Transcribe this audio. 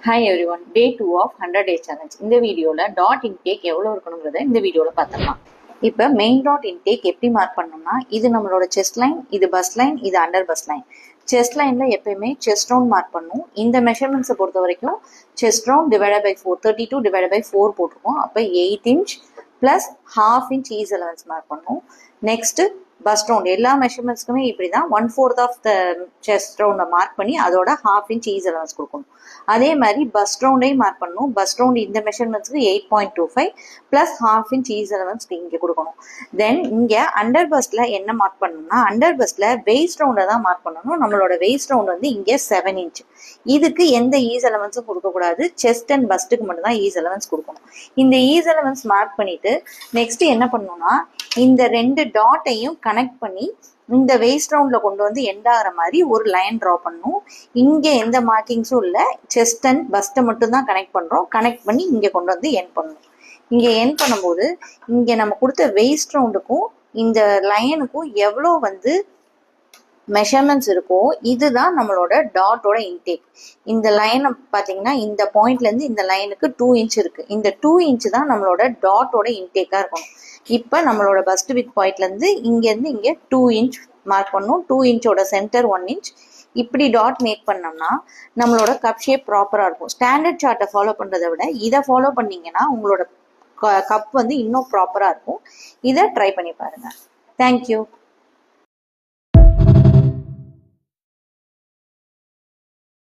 Hi everyone, day 2 of 100 day challenge. இந்த வீடியோல dot intake எவ்வளோ இருக்கணுங்கிறத இந்த வீடியோல பார்த்துக்கலாம். இப்போ மெயின் டாட் இன்டேக் எப்படி மார்க் பண்ணோம்னா, இது நம்மளோட செஸ்ட் லைன், இது பஸ் லைன், இது அண்டர் பஸ் லைன். செஸ்ட் லைன்ல எப்பயுமே செஸ்ட் ரவுண்ட் மார்க் பண்ணும். இந்த மெஷர்மெண்ட்ஸை பொறுத்த வரைக்கும் chest round divide by 4, 32 divide by 4 போட்டிருக்கோம். அப்போ 8 inch plus ½ inch ease allowance mark பண்ணும். நெக்ஸ்ட் பஸ்ட் ரவுண்ட் எல்லா மெஷர்மெண்ட்ஸ்க்குமே இப்படி தான் 1/4 ஆஃப் த செஸ்ட் ரவுண்டை மார்க் பண்ணி அதோட ½ inch ஈஸ் அலவன்ஸ் கொடுக்கணும். அதே மாதிரி பஸ்ட் ரவுண்டையும் மார்க் பண்ணணும். பஸ்ட் ரவுண்ட் இந்த மெஷர்மெண்ட்ஸ்க்கு 8.25 ப்ளஸ் ½ inch ஈஸ் அலவன்ஸ் இங்கே கொடுக்கணும். தென் இங்கே அண்டர் பஸ்ட்ல என்ன மார்க் பண்ணணும்னா, அண்டர் பஸ்ட்ல வெயிஸ்ட் ரவுண்டை தான் மார்க் பண்ணணும். நம்மளோட வெயிஸ்ட் ரவுண்ட் வந்து இங்கே 7 inch. இதுக்கு எந்த ஈஸ் அலவன்ஸும் கொடுக்கக்கூடாது. செஸ்ட் அண்ட் பஸ்ட்டுக்கு மட்டும் தான் ஈஸ் அலவன்ஸ் கொடுக்கணும். இந்த ஈஸ் அலவன்ஸ் மார்க் பண்ணிட்டு நெக்ஸ்ட் என்ன பண்ணணும்னா, இந்த ரெண்டு டாட்டையும் கனெக்ட் பண்ணி இந்த வெயிஸ்ட் ரவுண்ட்ல கொண்டு வந்து எண்ட் ஆகிற மாதிரி ஒரு லைன் ட்ரா பண்ணணும். இங்கே எந்த மார்க்கிங்ஸும் இல்லை, செஸ்ட் அண்ட் பஸ்ட்டை மட்டும் தான் கனெக்ட் பண்ணுறோம். கனெக்ட் பண்ணி இங்கே கொண்டு வந்து எண்ட் பண்ணணும். இங்கே எண்ட் பண்ணும்போது இங்கே நம்ம கொடுத்த வெயிஸ்ட் ரவுண்டுக்கும் இந்த லைனுக்கும் எவ்வளோ வந்து மெஷர்மெண்ட்ஸ் இருக்கோ இதுதான் நம்மளோட டாட்டோட இன்டேக். இந்த லைனை பார்த்தீங்கன்னா இந்த பாயிண்ட்லேருந்து இந்த லைனுக்கு 2 inch இருக்கு. இந்த 2 inch தான் நம்மளோட டாட்டோட இன்டேக்காக இருக்கணும். இப்போ நம்மளோட பஸ்ட் வித் பாயிண்ட்லேருந்து இங்கேருந்து இங்கே 2 inch மார்க் பண்ணணும். 2 inchோட சென்டர் 1 inch. இப்படி டாட் மேக் பண்ணோம்னா நம்மளோட கப் ஷேப் ப்ராப்பராக இருக்கும். ஸ்டாண்டர்ட் சார்ட்டை ஃபாலோ பண்ணுறதை விட இதை ஃபாலோ பண்ணீங்கன்னா உங்களோட கப் வந்து இன்னும் ப்ராப்பராக இருக்கும். இதை ட்ரை பண்ணி பாருங்கள். தேங்க்யூ.